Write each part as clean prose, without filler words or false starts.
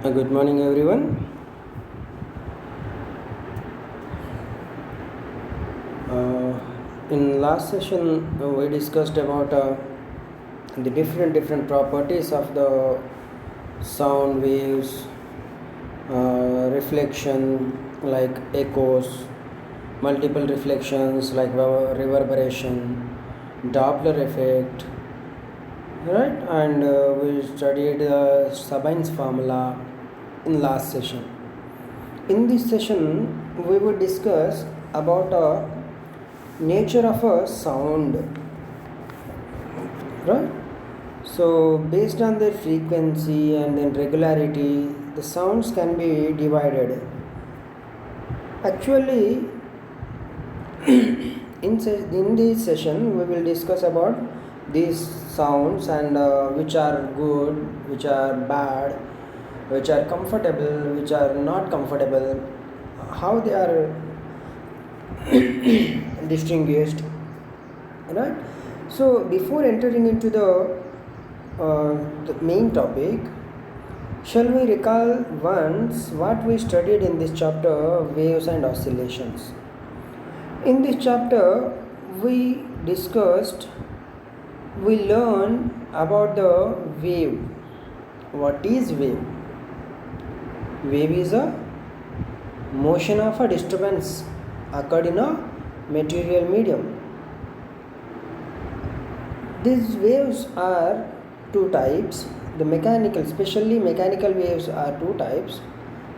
Good morning, everyone. Uh, in last session, we discussed about the different properties of the sound waves, reflection like echoes, multiple reflections like reverberation, Doppler effect, right? And we studied Sabine's formula in last session. In this session, we will discuss about nature of a sound, right? So, based on their frequency and then regularity, the sounds can be divided. Actually, in this session, we will discuss about these sounds and which are good, which are bad, which are comfortable, which are not comfortable, how they are distinguished, right? So before entering into the main topic, shall we recall once what we studied in this chapter, waves and oscillations? In this chapter we discussed, we learned about the wave. What is wave? Wave is a motion of a disturbance occurred in a material medium. These waves are two types. The mechanical, especially mechanical waves are two types.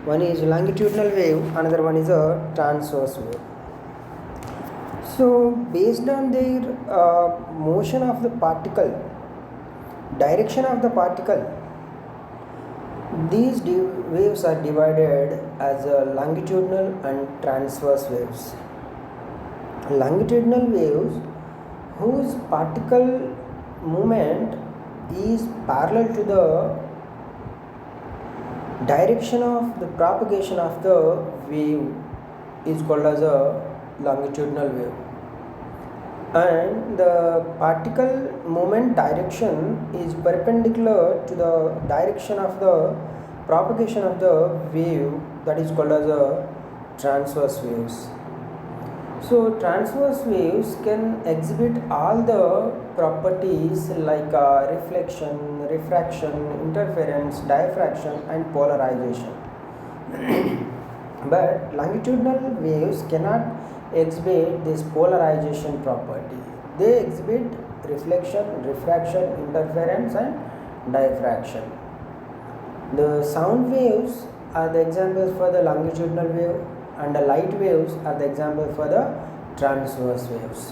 One is longitudinal wave, another one is a transverse wave. So based on their motion of the particle, direction of the particle, these waves are divided as longitudinal and transverse waves. Longitudinal waves whose particle movement is parallel to the direction of the propagation of the wave is called as a longitudinal wave, and the particle movement direction is perpendicular to the direction of the propagation of the wave, that is called as a transverse waves. So transverse waves can exhibit all the properties like reflection, refraction, interference, diffraction and polarization. But longitudinal waves cannot exhibit this polarization property. They exhibit reflection, refraction, interference and diffraction. The sound waves are the examples for the longitudinal wave, and the light waves are the example for the transverse waves.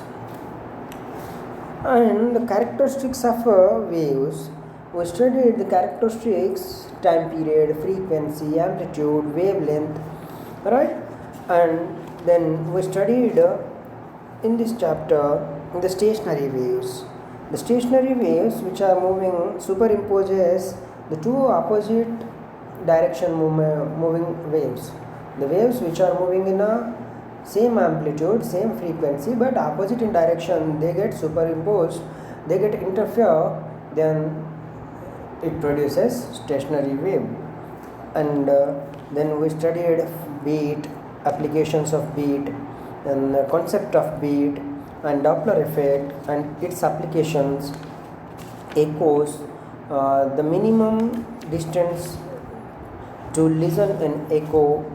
And the characteristics of waves, we studied the characteristics: time period, frequency, amplitude, wavelength, right? And then we studied in this chapter the stationary waves. The stationary waves which are moving superimposes the two opposite direction moving waves. The waves which are moving in a same amplitude, same frequency, but opposite in direction, they get superimposed, they get interfere, then it produces stationary wave. And then we studied beat, applications of beat, and the concept of beat, and Doppler effect and its applications, echoes, the minimum distance to listen an echo,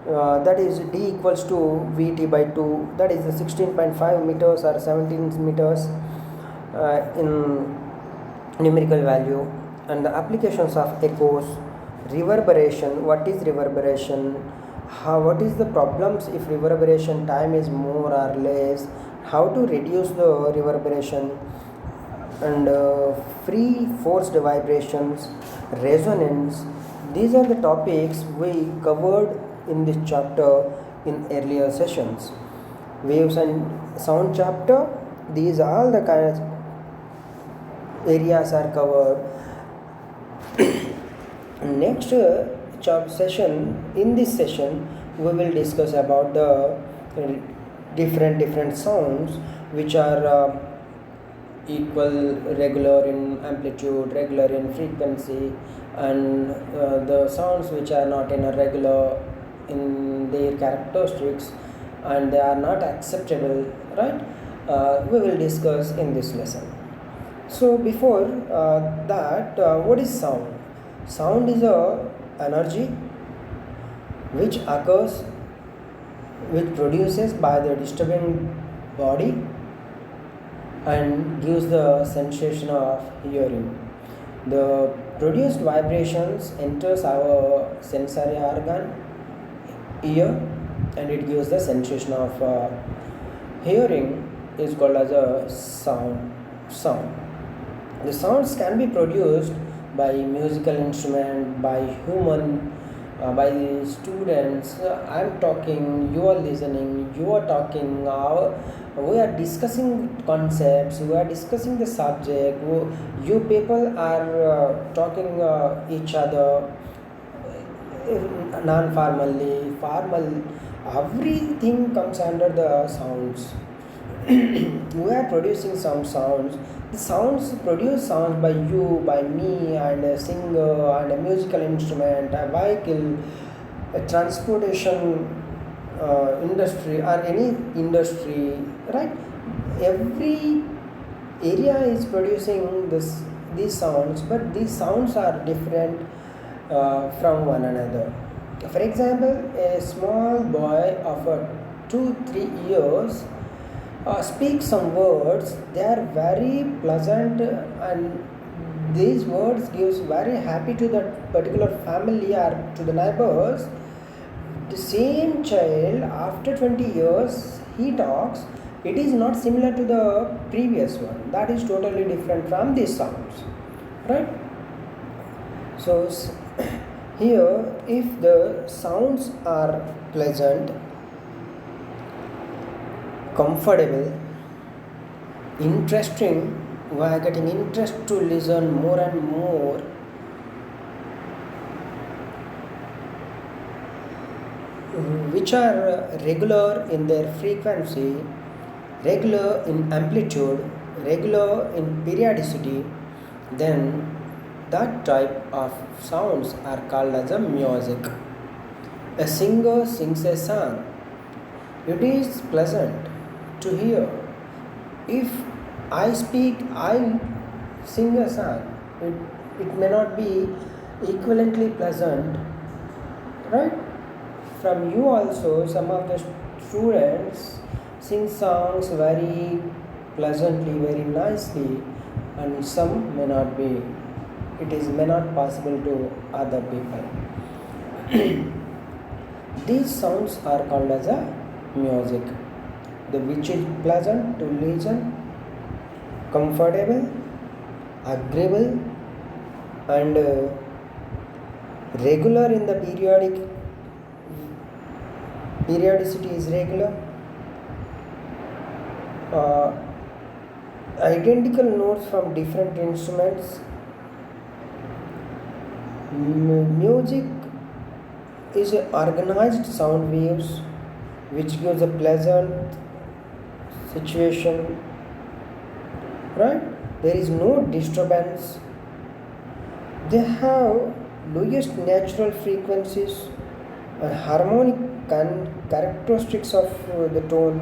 that is d equals to vt by 2, that is the 16.5 meters or 17 meters in numerical value. And the applications of echoes, reverberation, what is reverberation, what is the problems if reverberation time is more or less, how to reduce the reverberation, and free forced vibrations, resonance. These are the topics we covered in this chapter in earlier sessions. Waves and sound chapter, these all the kinds areas are covered. Next session, in this session we will discuss about the different sounds which are equal, regular in amplitude, regular in frequency, and the sounds which are not in a regular in their characteristics and they are not acceptable, right? We will discuss in this lesson. So before what is sound? Sound is a energy which occurs, which produces by the disturbing body and gives the sensation of hearing. The produced vibrations enters our sensory organ ear and it gives the sensation of hearing is called as a sound. The sounds can be produced by musical instrument, by human, by students. I'm talking, you are listening, you are talking. We are discussing concepts, we are discussing the subject. You people are talking each other non-formally, formal. Everything comes under the sounds. We are producing some sounds. The sounds produce sounds by you, by me, and a singer, and a musical instrument, a vehicle, a transportation industry, or any industry, right? Every area is producing these sounds, but these sounds are different from one another. For example, a small boy of 2-3 years speak some words. They are very pleasant and these words gives very happy to that particular family or to the neighbors. The same child after 20 years he talks, it is not similar to the previous one. That is totally different from these sounds, right? So here if the sounds are pleasant, comfortable, interesting, we are getting interest to listen more and more. Which are regular in their frequency, regular in amplitude, regular in periodicity, then that type of sounds are called as a music. A singer sings a song. It is pleasant to hear. If I speak, I sing a song, it may not be equivalently pleasant, right? From you also, some of the students sing songs very pleasantly, very nicely, and some may not be. It may not possible to other people. These sounds are called as a music, the which is pleasant to listen, comfortable, agreeable, and regular in the periodicity is regular. Identical notes from different instruments. Music is organized sound waves which gives a pleasant situation, right? There is no disturbance. They have lowest natural frequencies and harmonic characteristics of the tone.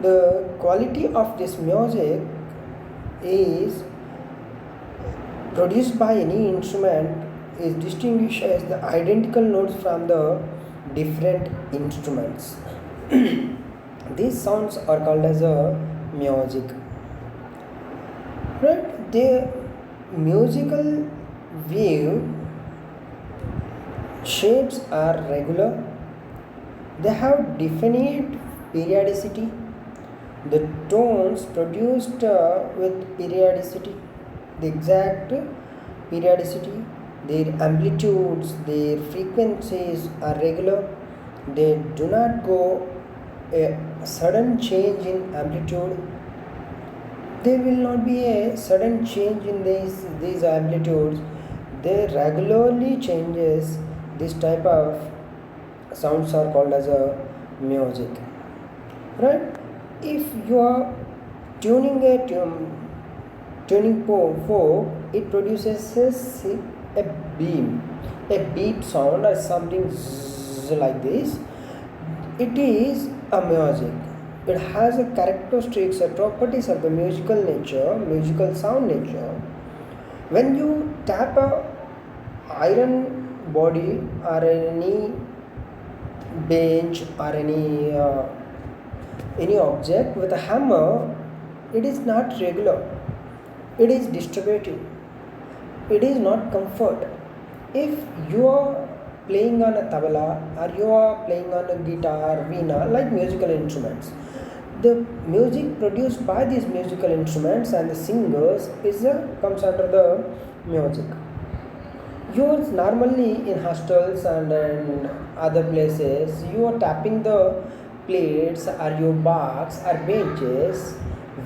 The quality of this music is produced by any instrument is distinguished as the identical notes from the different instruments. These sounds are called as a music, right? The musical wave shapes are regular. They have definite periodicity. The tones produced with periodicity, the exact periodicity, their amplitudes, their frequencies are regular. They do not go a sudden change in amplitude. There will not be a sudden change in these amplitudes. They regularly changes. This type of sounds are called as a music, right? If you are tuning a fork, it produces a beep sound or something like this. It is a music. It has a characteristics or properties of the musical sound nature. When you tap a iron body or any bench or any object with a hammer, it is not regular. It is distributive. It is not comfort. If you are playing on a tabla or you are playing on a guitar, veena, like musical instruments, the music produced by these musical instruments and the singers comes under the music. You're normally in hostels and in other places, you are tapping the plates or your box or benches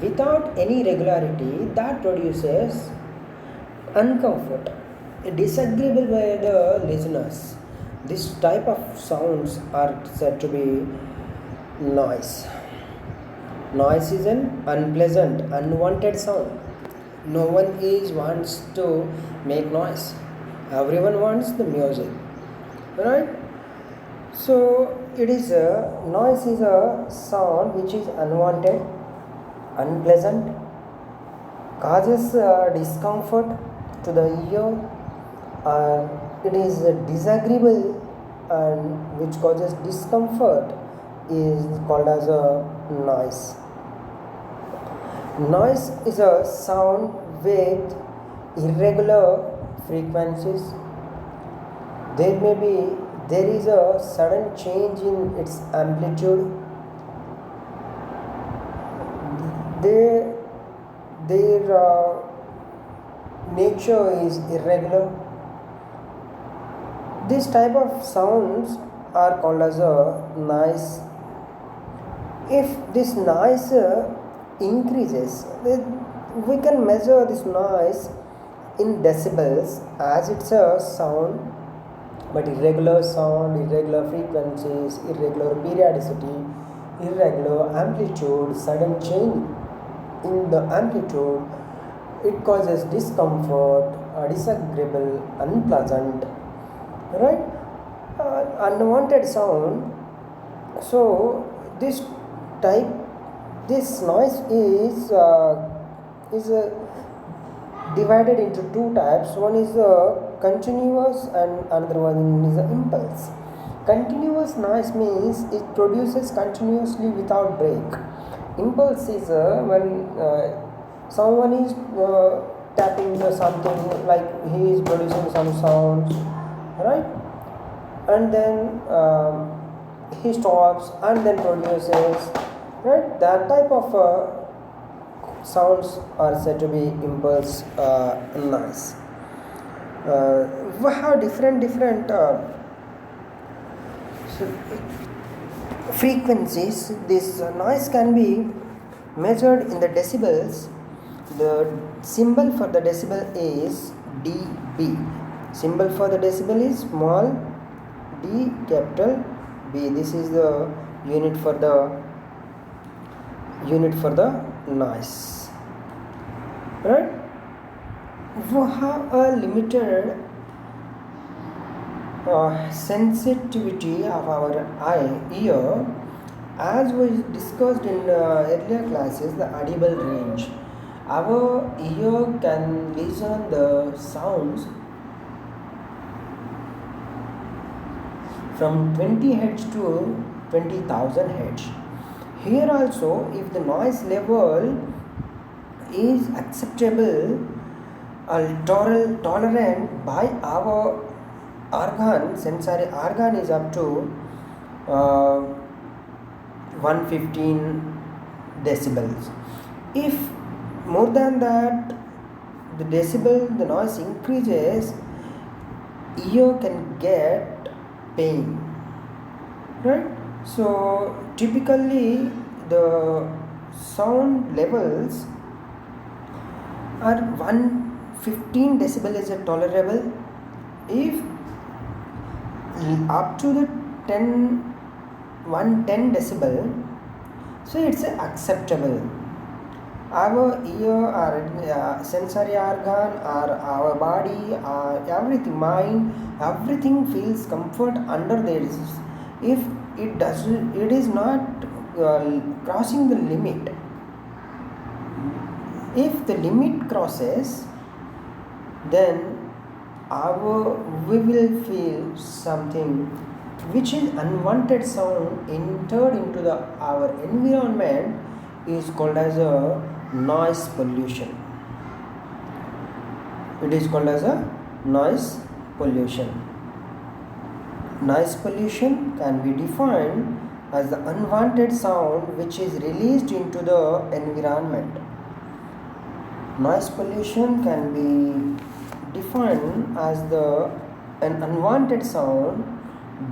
without any regularity that produces uncomfort, disagreeable by the listeners. This type of sounds are said to be noise. Noise is an unpleasant, unwanted sound. No one is wants to make noise. Everyone wants the music, right? So it is a noise is a sound which is unwanted, unpleasant, causes discomfort to the ear, and it is disagreeable and which causes discomfort is called as a noise. Noise is a sound with irregular frequencies. There is a sudden change in its amplitude. Their nature is irregular. This type of sounds are called as a noise. If this noise increases, we can measure this noise in decibels as it's a sound, but irregular sound, irregular frequencies, irregular periodicity, irregular amplitude, sudden change in the amplitude, it causes discomfort, disagreeable, unpleasant, right? Unwanted sound. So type this noise is divided into two types. One is continuous and another one is impulse. Continuous noise means it produces continuously without break. Impulse is when someone is tapping something, like he is producing some sounds, right? And then he stops and then produces, right? That type of sounds are said to be impulse noise. We have different frequencies. This noise can be measured in the decibels. The symbol for the decibel is dB. Symbol for the decibel is small d, capital B. This is the unit for the noise, right? We have a limited sensitivity of our ear, as we discussed in earlier classes, the audible range. Our ear can listen the sounds from 20 Hz to 20,000 Hz. Here also, if the noise level is acceptable or tolerant by our sensory organ is up to 115 decibels. If more than that, the noise increases, ear can get pain, right? So typically the sound levels are 115 decibel is tolerable. If up to the 110 decibel, so it's acceptable. Our ear, our sensory organ, our body, everything, mind, everything feels comfort under this. If it doesn't, it is not crossing the limit. If the limit crosses, then our we will feel something which is unwanted sound entered into our environment is called as a noise pollution. It is called as a noise pollution. Noise pollution can be defined as the unwanted sound which is released into the environment. Noise pollution can be defined as an unwanted sound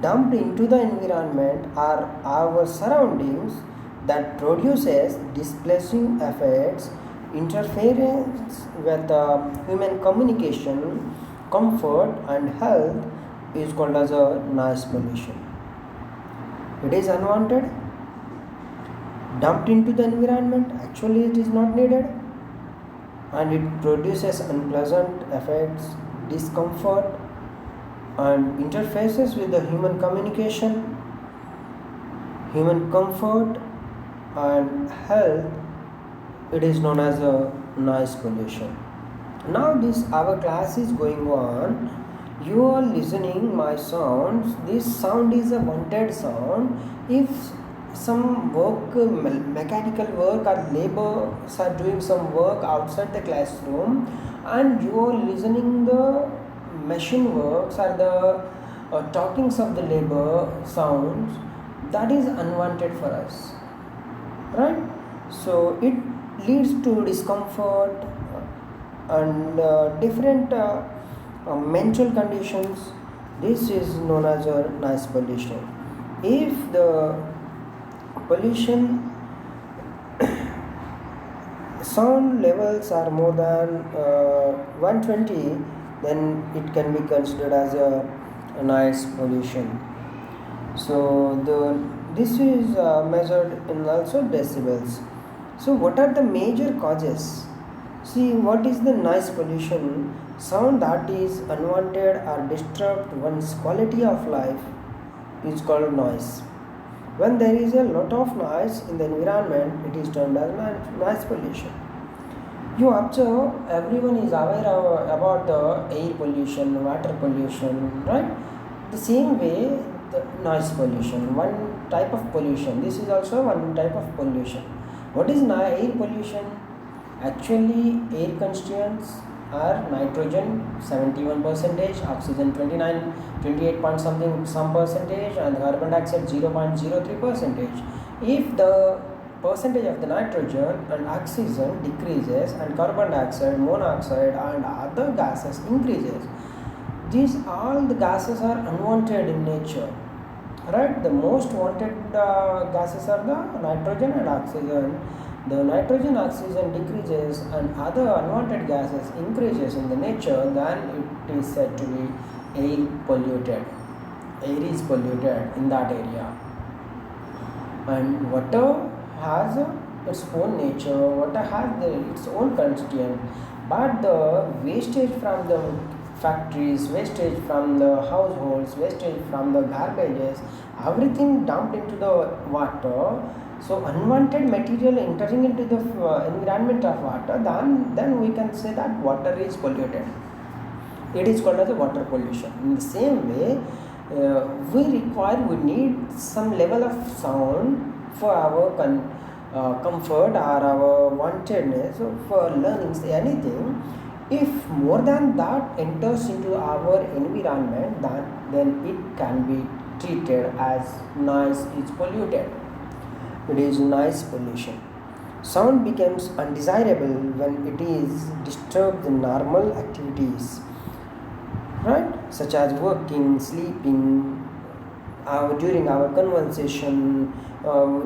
dumped into the environment or our surroundings that produces displacing effects, interference with human communication, comfort, and health is called as a noise pollution. It is unwanted, dumped into the environment, actually it is not needed, and it produces unpleasant effects, discomfort, and interfaces with the human communication, human comfort, and health. It is known as a noise pollution. Now this our class is going on. You are listening my sounds. This sound is a wanted sound. If some work, mechanical work or laborers are doing some work outside the classroom, and you are listening the machine works or the talkings of the labor sounds, that is unwanted for us, right? So it leads to discomfort and different mental conditions. This is known as a noise pollution. If the pollution sound levels are more than 120, then it can be considered as a noise pollution. So this is measured in also decibels. So what are the major causes? See, what is the noise pollution? Sound that is unwanted or disrupt one's quality of life is called noise. When there is a lot of noise in the environment, it is termed as noise pollution. You observe everyone is aware about the air pollution, water pollution, right? The same way, the noise pollution, one type of pollution. This is also one type of pollution. What is air pollution? Actually, air constituents are nitrogen 71 percentage, oxygen 28 point something some percentage, and carbon dioxide 0.03 percentage. If the percentage of the nitrogen and oxygen decreases and carbon dioxide, monoxide, and other gases increases, these all the gases are unwanted in nature, right? The most wanted gases are the nitrogen and oxygen. The nitrogen oxygen decreases and other unwanted gases increases in the nature, then it is said to be air polluted. Air is polluted in that area. And water has its own nature, water has its own constituent, but the wastage from the factories, wastage from the households, wastage from the garbages, everything dumped into the water. So unwanted material entering into the environment of water, then we can say that water is polluted. It is called as a water pollution. In the same way, we need some level of sound for our comfort or our wantedness for learning anything. If more than that enters into our environment, then it can be treated as noise is polluted. It is noise pollution. Sound becomes undesirable when it is disturbed the normal activities, right? Such as working, sleeping, during our conversation,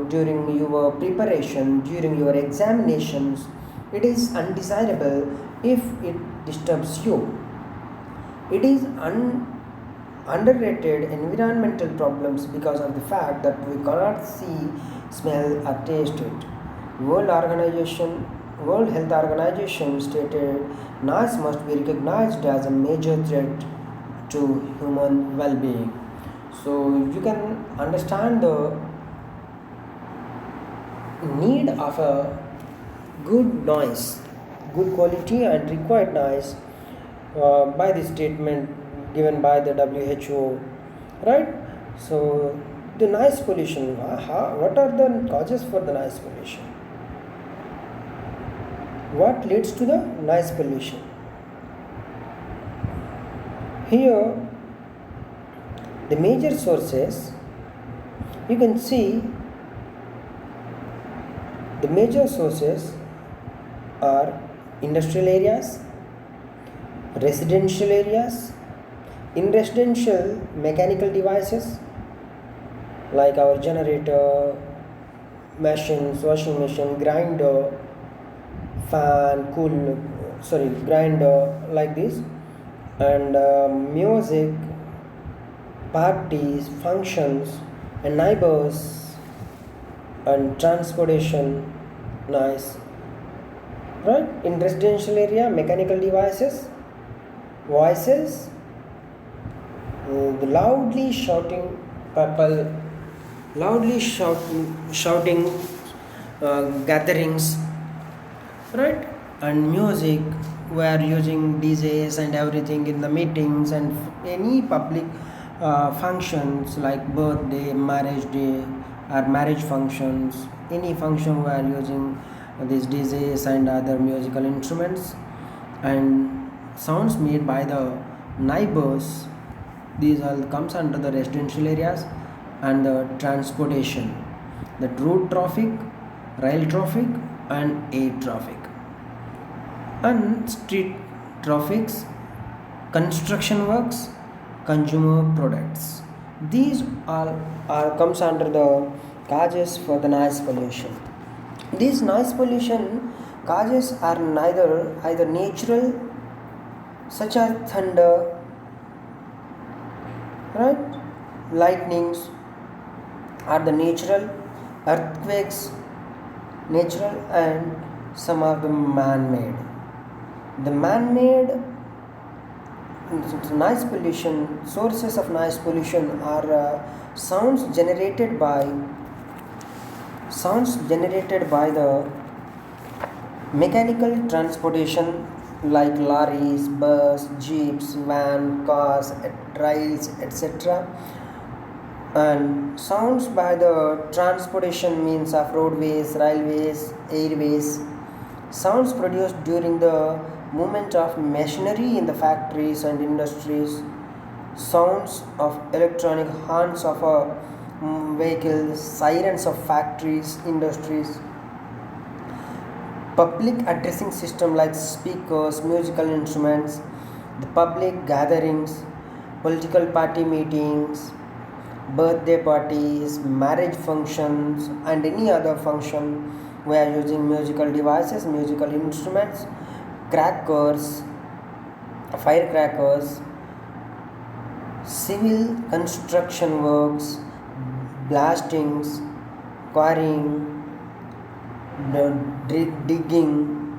during your preparation, during your examinations. It is undesirable if it disturbs you. It is underrated environmental problems because of the fact that we cannot see, smell, or taste it. World Organization World Health Organization stated noise must be recognized as a major threat to human well-being. So you can understand the need of a good noise, good quality and required noise by the statement given by the WHO, right? So the noise pollution, what are the causes for the noise pollution? What leads to the noise pollution? Here, the major sources, you can see the major sources are industrial areas, residential areas. In residential, mechanical devices like our generator, machines, washing machine, grinder, fan, grinder, like this, and music, parties, functions, and neighbors, and transportation noise. Right? In residential area, mechanical devices, voices, the loudly shouting people, shouting gatherings, right? And music, we are using DJs and everything in the meetings and any public functions like birthday, marriage day, or marriage functions. Any function we are using these DJs and other musical instruments, and sounds made by the neighbors. These all comes under the residential areas. And the transportation, the road traffic, rail traffic, and air traffic, and street traffics, construction works, consumer products. These all are comes under the causes for the noise pollution. These noise pollution causes are neither either natural, such as thunder, right, lightnings, are the natural, earthquakes, natural, and some of the man-made. The man-made noise pollution, sources of noise pollution are sounds generated by the mechanical transportation like lorries, bus, jeeps, van, cars, rails, etc. And sounds by the transportation means of roadways, railways, airways. Sounds produced during the movement of machinery in the factories and industries. Sounds of electronic horns of vehicles, sirens of factories, industries. Public addressing system like speakers, musical instruments, the public gatherings, political party meetings, birthday parties, marriage functions, and any other function. We are using musical devices, musical instruments, crackers, firecrackers, civil construction works, blastings, quarrying, digging,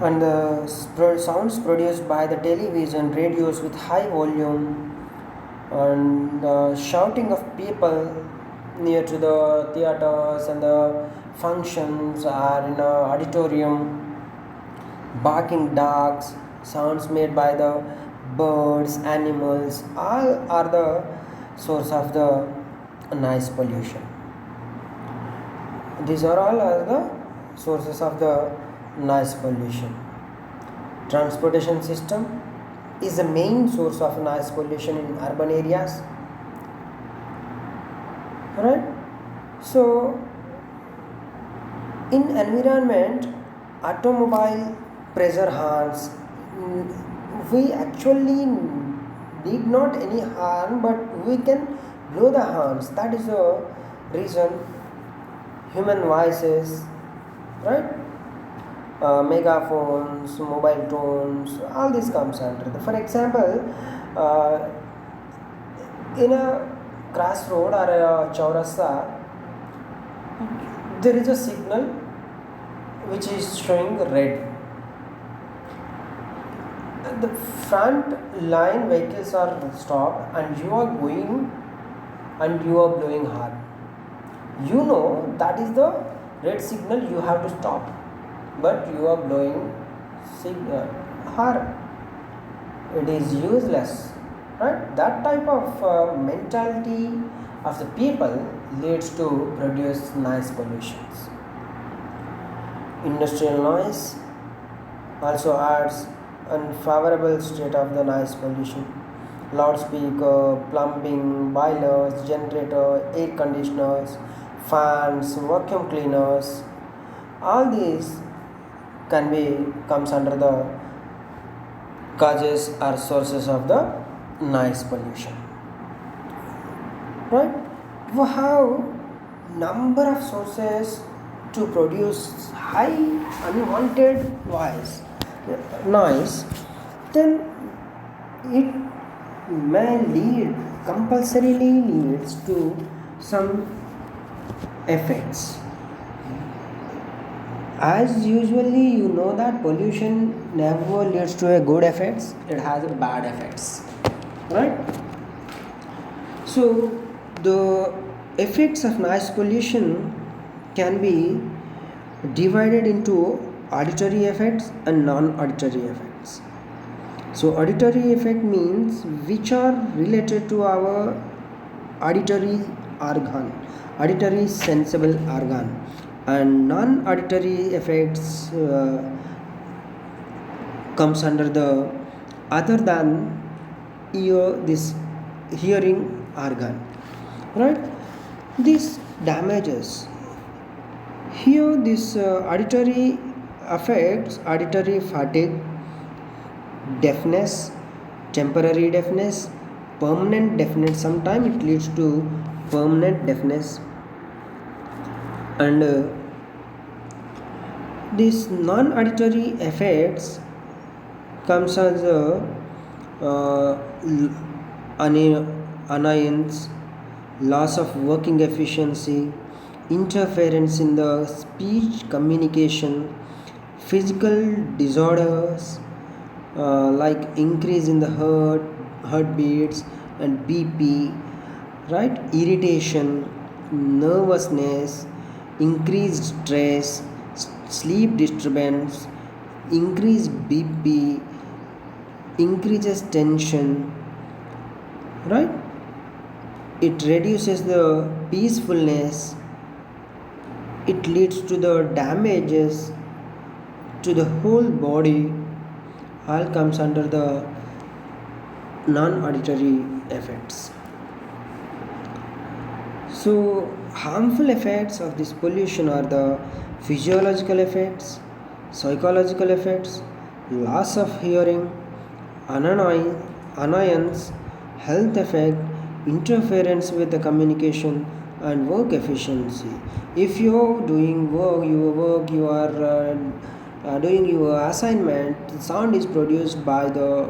and the sounds produced by the television, radios with high volume, and the shouting of people near to the theaters and the functions are in a auditorium, barking dogs, sounds made by the birds, animals, all are the source of the noise pollution. These are all are the sources of the noise pollution. Transportation system is the main source of noise pollution in urban areas. Right? So, in environment, automobile pressure horns, we actually did not any harm, but we can blow the horns. That is the reason. Human voices, right? Megaphones, mobile tones, all this comes under. For example, in a crossroad or a chaurasta, there is a signal which is showing red. The front line vehicles are stopped and you are going and you are blowing horn. You know that is the red signal, you have to stop, but you are blowing horn. It is useless, right? That type of mentality of the people leads to produce noise pollutions. Industrial noise also adds unfavorable state of the noise pollution. Loudspeaker, plumbing, boilers, generator, air conditioners, fans, vacuum cleaners, all these can be comes under the causes or sources of the noise pollution. Right? We have number of sources to produce high unwanted noise, then it may compulsorily leads to some effects. As usually you know that pollution never leads to a good effects, it has a bad effects, right? So the effects of noise pollution can be divided into auditory effects and non-auditory effects. So auditory effect means which are related to our auditory organ, auditory sensible organ, and non-auditory effects comes under the other than this hearing organ, right? This damages here. This auditory affects auditory fatigue, deafness, temporary deafness, permanent deafness. Sometimes it leads to permanent deafness, and these non-auditory effects comes as annoyance, loss of working efficiency, interference in the speech communication, physical disorders like increase in the heartbeats and BP, right? Irritation, nervousness, increased stress, sleep disturbance, increased BP, increases tension, right? It reduces the peacefulness, it leads to the damages to the whole body, all comes under the non-auditory effects. So harmful effects of this pollution are the physiological effects, psychological effects, loss of hearing, annoyance, health effect, interference with the communication, and work efficiency. If you are doing work, you are doing your assignment, sound is produced by the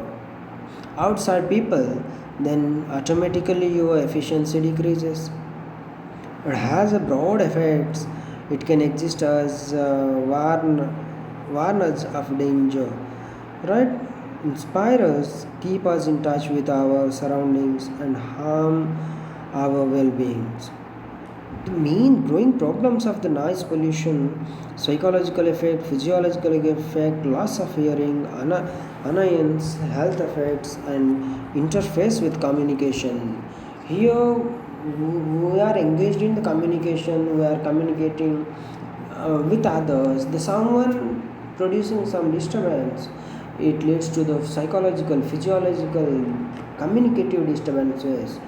outside people, then automatically your efficiency decreases. It has a broad effects. It can exist as warners of danger, right? Inspire us, keep us in touch with our surroundings, and harm our well-being. The main growing problems of the noise pollution: psychological effect, physiological effect, loss of hearing, annoyance, health effects, and interface with communication. Here we are engaged in the communication, we are communicating with others. The someone producing some disturbance, it leads to the psychological, physiological, communicative disturbances,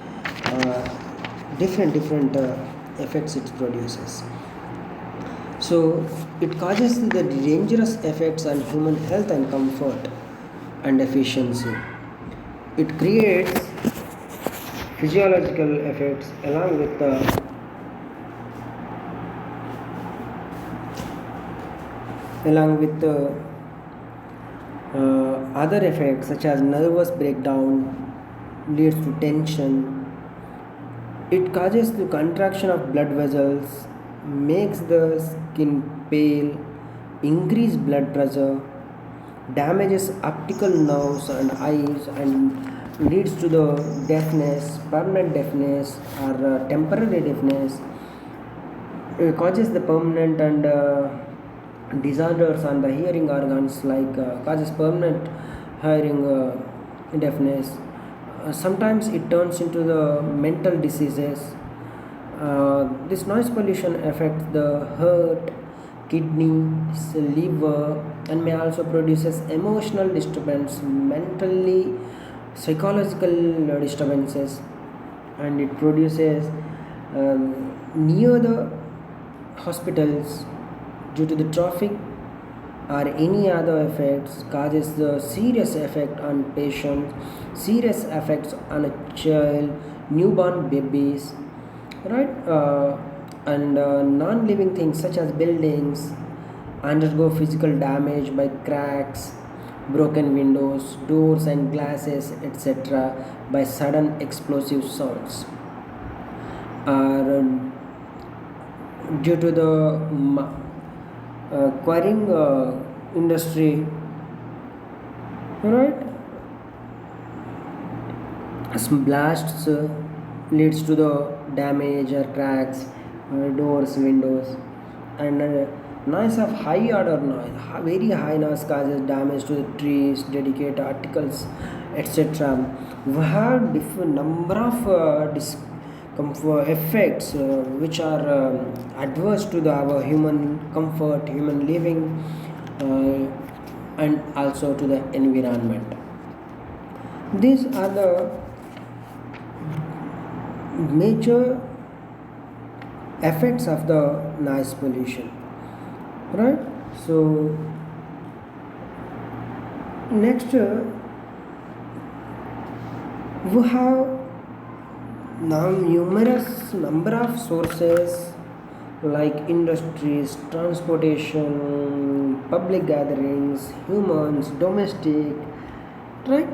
different effects it produces. So it causes the dangerous effects on human health and comfort and efficiency. It creates physiological effects along with the other effects such as nervous breakdown, leads to tension. It causes the contraction of blood vessels, makes the skin pale, increase blood pressure, damages optical nerves and eyes, and leads to the deafness, permanent deafness, or temporary deafness. It causes the permanent and disorders on the hearing organs, like causes permanent hearing deafness. Sometimes it turns into the mental diseases. This noise pollution affects the heart, kidneys, liver, and may also produces emotional disturbance, mentally psychological disturbances, and it produces near the hospitals due to the traffic or any other effects causes the serious effect on patients, serious effects on a child, newborn babies, right? And non-living things such as buildings undergo physical damage by cracks, broken windows, doors and glasses, etc., by sudden explosive sounds, or due to the quarrying industry, right? Some blasts leads to the damage or cracks, doors, windows, and noise of high order noise, very high noise causes damage to the trees, delicate articles, etc. We have different number of discomfort effects which are adverse to our human comfort, human living, and also to the environment. These are the major effects of the noise pollution, right? So next we have now numerous number of sources like industries, transportation, public gatherings, humans, domestic, right?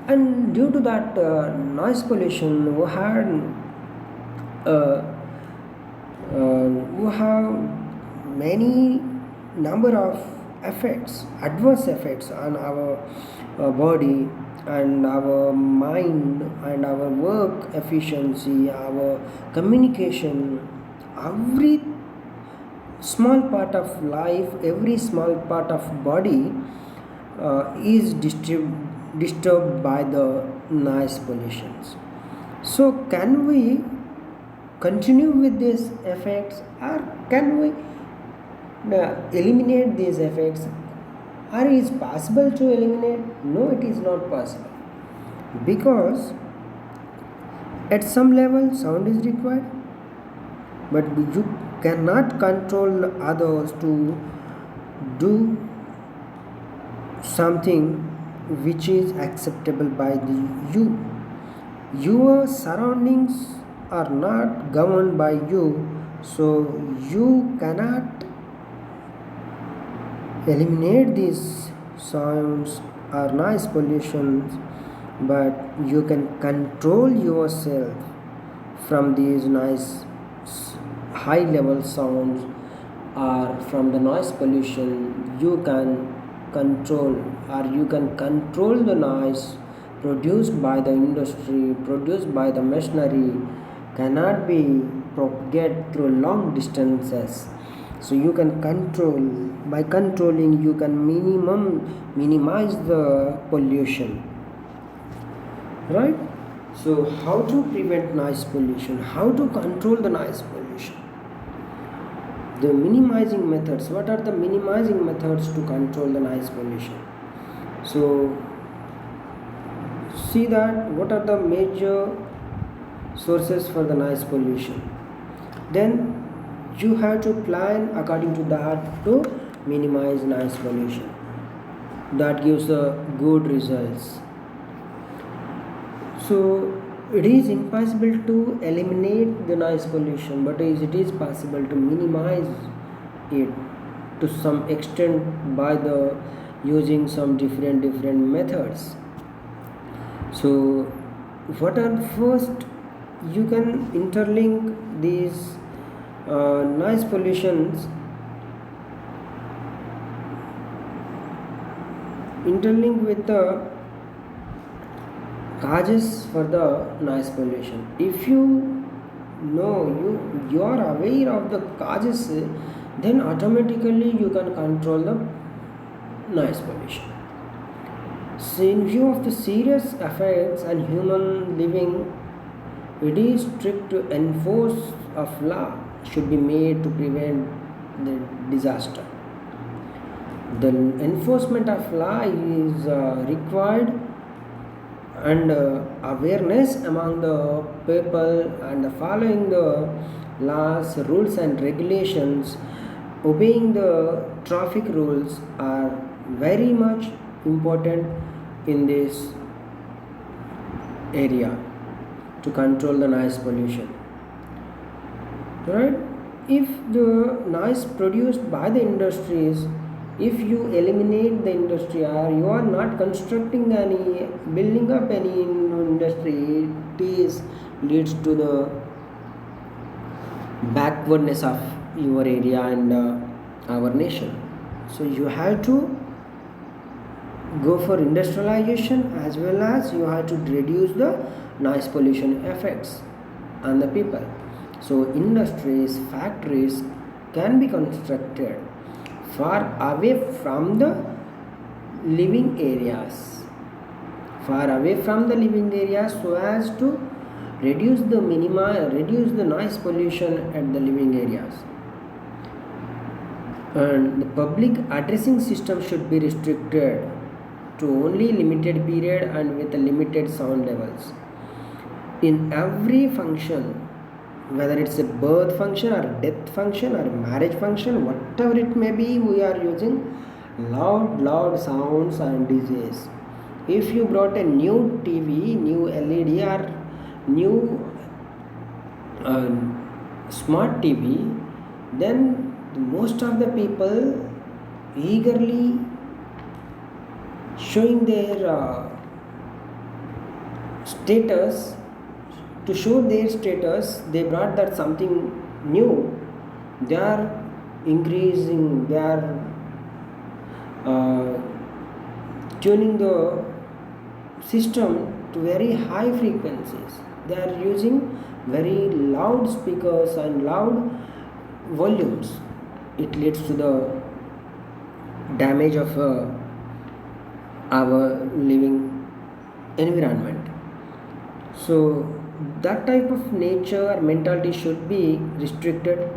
And due to that noise pollution, uh, we have many number of effects, adverse effects on our body and our mind and our work efficiency, our communication, every small part of life, every small part of body is disturbed by the noise pollutions. So can we continue with these effects, or can we eliminate these effects? Or is possible to eliminate? No, it is not possible, because at some level sound is required, but you cannot control others to do something which is acceptable by you. Your surroundings are not governed by you, so you cannot eliminate these sounds or noise pollutions, but you can control yourself from these noise, high level sounds, or from the noise pollution. You can control, or you can control the noise produced by the industry, produced by the machinery, cannot be propagated through long distances. So you can control, by controlling you can minimize the pollution, right? So how to prevent noise pollution, how to control the noise pollution, the minimizing methods. What are the minimizing methods to control the noise pollution? So see that what are the major sources for the noise pollution, then you have to plan according to that to minimize noise pollution. That gives good results. So it is impossible to eliminate the noise pollution, but it is possible to minimize it to some extent by the using some different methods. So what are first, you can interlink these noise pollutions interlinked with the causes for the noise pollution. If you know you are aware of the causes, then automatically you can control the noise pollution. So in view of the serious effects on human living, it is strict to enforce of law should be made to prevent the disaster. The enforcement of law is required, and awareness among the people and following the laws, rules and regulations, obeying the traffic rules are very much important in this area to control the noise pollution, right? If the noise produced by the industries, if you eliminate the industry or you are not constructing any building up any industry, it is leads to the backwardness of your area and our nation. So you have to go for industrialization, as well as you have to reduce the noise pollution effects on the people. So industries, factories can be constructed far away from the living areas, so as to reduce the noise pollution at the living areas. And the public addressing system should be restricted to only limited period and with a limited sound levels. In every function, whether it's a birth function or death function or marriage function, whatever it may be, we are using loud sounds and DJs. If you brought a new TV, new LED or new smart TV, then most of the people eagerly showing their status. To show their status, they brought that something new. They are increasing, they are tuning the system to very high frequencies. They are using very loud speakers and loud volumes. It leads to the damage of our living environment. So that type of nature or mentality should be restricted.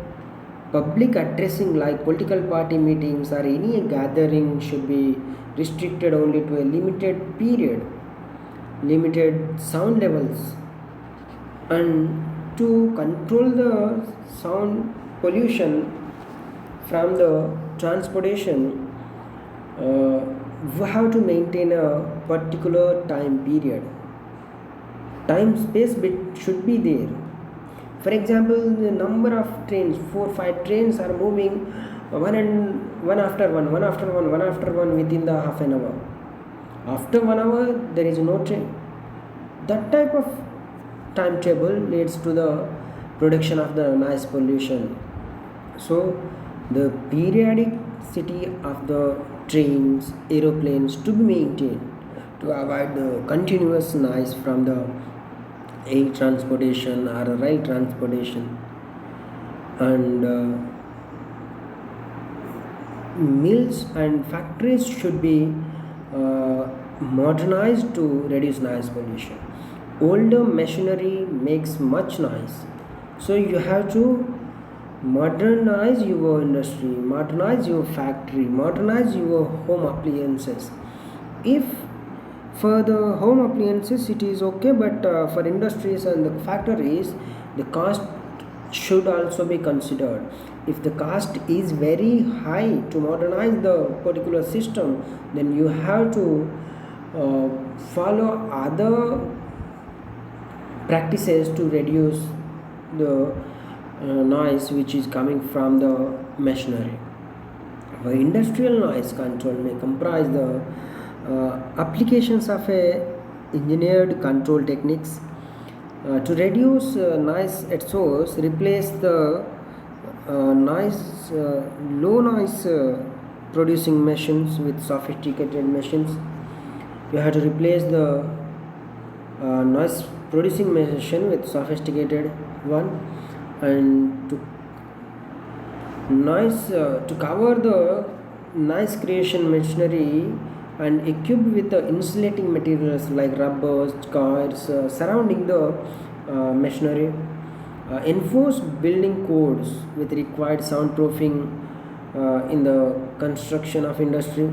Public addressing like political party meetings or any gathering should be restricted only to a limited period, limited sound levels. And to control the sound pollution from the transportation, we have to maintain a particular time period. Time space bit should be there. For example, the number of trains, 4-5 trains are moving one after one within the half an hour. After 1 hour there is no train. That type of timetable leads to the production of the noise pollution. So the periodicity of the trains, aeroplanes to be maintained to avoid the continuous noise from the air transportation or rail transportation. And mills and factories should be modernized to reduce noise pollution. Older machinery makes much noise, so you have to modernize your industry, modernize your factory, modernize your home appliances. If for the home appliances it is okay, but for industries and the factories, the cost should also be considered. If the cost is very high to modernize the particular system, then you have to follow other practices to reduce the noise which is coming from the machinery. The industrial noise control may comprise the applications of a engineered control techniques to reduce noise at source, replace the low noise producing machines with sophisticated machines. You have to replace the noise producing machine with sophisticated one, and to cover the noise creation machinery and equipped with the insulating materials like rubbers, coils surrounding the machinery. Enforce building codes with required soundproofing in the construction of industry.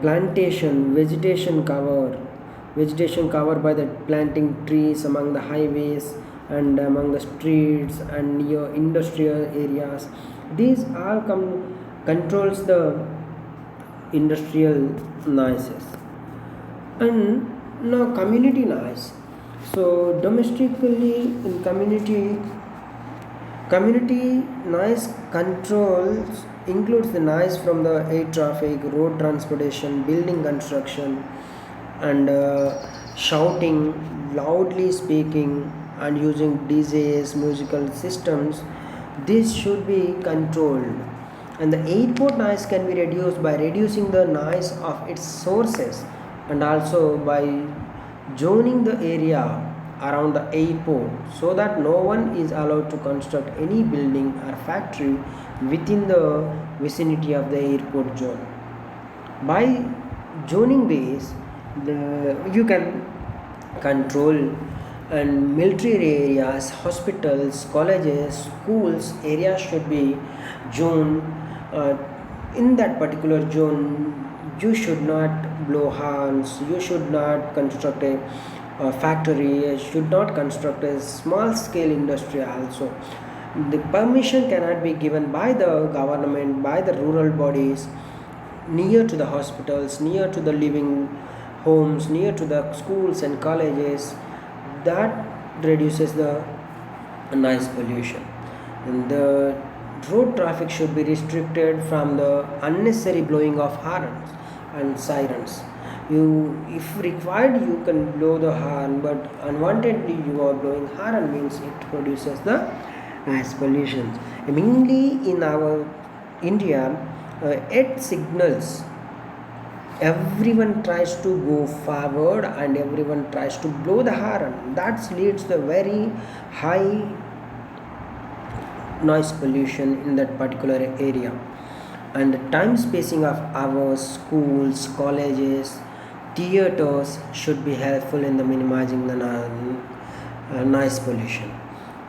Plantation vegetation cover by the planting trees among the highways and among the streets and near industrial areas. These all controls the industrial noises. And now community noise. So domestically in community noise controls includes the noise from the air traffic, road transportation, building construction, and shouting, loudly speaking, and using DJs, musical systems. This should be controlled. And the airport noise can be reduced by reducing the noise of its sources, and also by zoning the area around the airport so that no one is allowed to construct any building or factory within the vicinity of the airport zone. By zoning this, you can control. And military areas, hospitals, colleges, schools areas should be zoned. uh, in that particular zone you should not blow horns, you should not construct a factory, you should not construct a small scale industry also. The permission cannot be given by the government, by the rural bodies near to the hospitals, near to the living homes, near to the schools and colleges. That reduces the noise pollution. And the road traffic should be restricted from the unnecessary blowing of horns and sirens. If required, you can blow the horn, but unwantedly you are blowing horn means it produces the noise pollution. Mainly in our India, it signals everyone tries to go forward and everyone tries to blow the horn. That leads to very high noise pollution in that particular area. And the time spacing of hours, schools, colleges, theaters should be helpful in the minimizing the noise pollution.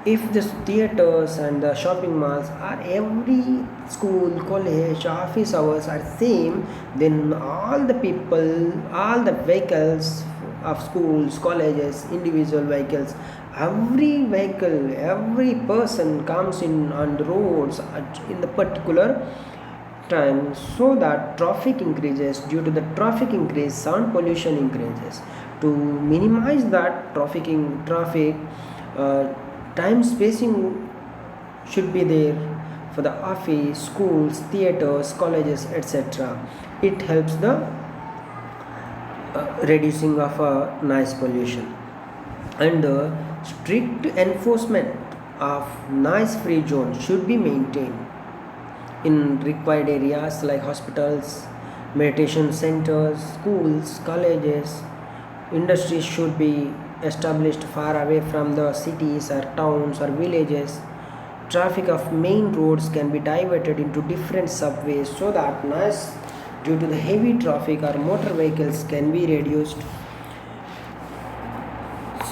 If the theaters and the shopping malls are every school, college, office hours are same, then all the people, all the vehicles of schools, colleges, individual vehicles, every vehicle, every person comes in on the roads in the particular time, so that traffic increases. Due to the traffic increase, sound pollution increases. To minimize that traffic, uh, time spacing should be there for the office, schools, theaters, colleges, etc. It helps the reducing of noise pollution. And the strict enforcement of noise free zones should be maintained in required areas like hospitals, meditation centers, schools, colleges. Industries should be established far away from the cities or towns or villages. Traffic of main roads can be diverted into different subways so that noise due to the heavy traffic or motor vehicles can be reduced.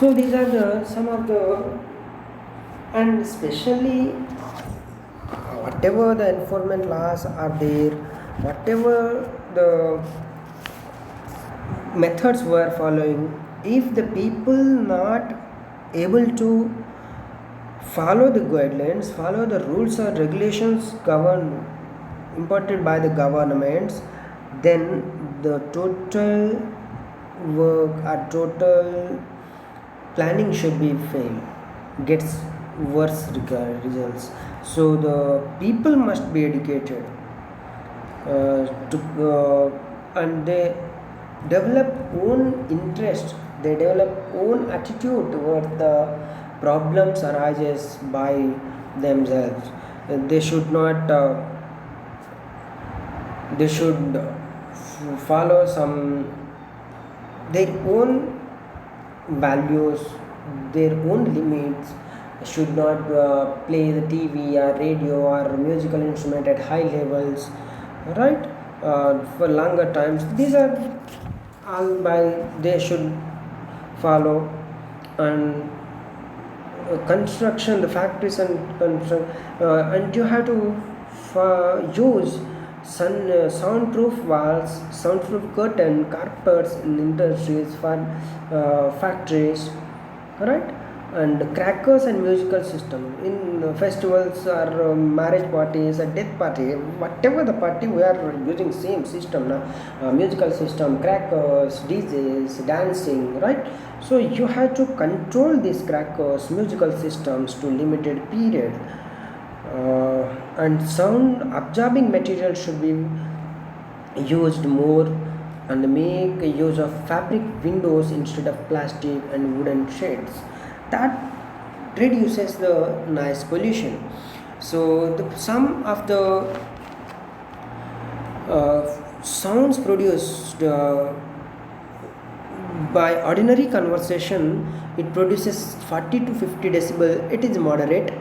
So these are the some of the, and especially whatever the enforcement laws are there, whatever the methods were following, if the people not able to follow the guidelines, follow the rules or regulations imparted by the governments, then the total work or total planning should be failed, gets worse results. So the people must be educated, and they develop own interest, they develop own attitude toward the problems arises by themselves. They should not they should follow some their own values, their own limits, should not play the TV or radio or musical instrument at high levels, right? For longer times. These are all by they should follow. And construction, the factories and construction, and you have to use soundproof walls, soundproof curtain, carpets in industries for factories, right? And crackers and musical system in festivals or marriage parties or death party, whatever the party, we are using same system now. Musical system, crackers, DJs, dancing, right? So you have to control these crackers, musical systems to limited period. And sound absorbing material should be used more, and make use of fabric windows instead of plastic and wooden shades. That reduces the noise pollution. So some of the sounds produced by ordinary conversation, it produces 40 to 50 decibel, it is moderate.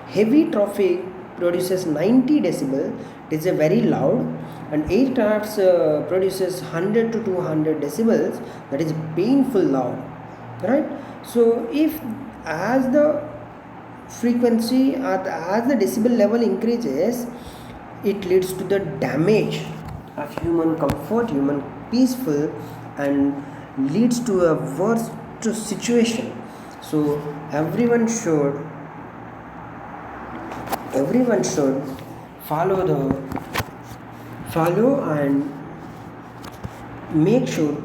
Heavy traffic produces 90 decibel, it is a very loud. And air crafts produces 100 to 200 decibels, that is painful loud, right? So if as the frequency or as the decibel level increases, it leads to the damage of human comfort, human peaceful, and leads to a worse situation. So everyone should follow and make sure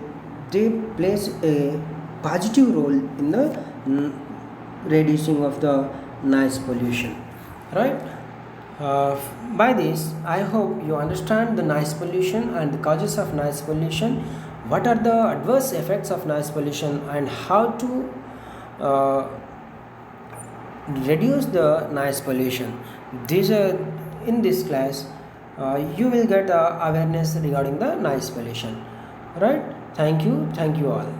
they plays a positive role in the reducing of the noise pollution, right? uh, by this I hope you understand the noise pollution and the causes of noise pollution, what are the adverse effects of noise pollution, and how to uh, reduce the noise pollution. These are in this class, you will get awareness regarding the noise pollution, right? Thank you all.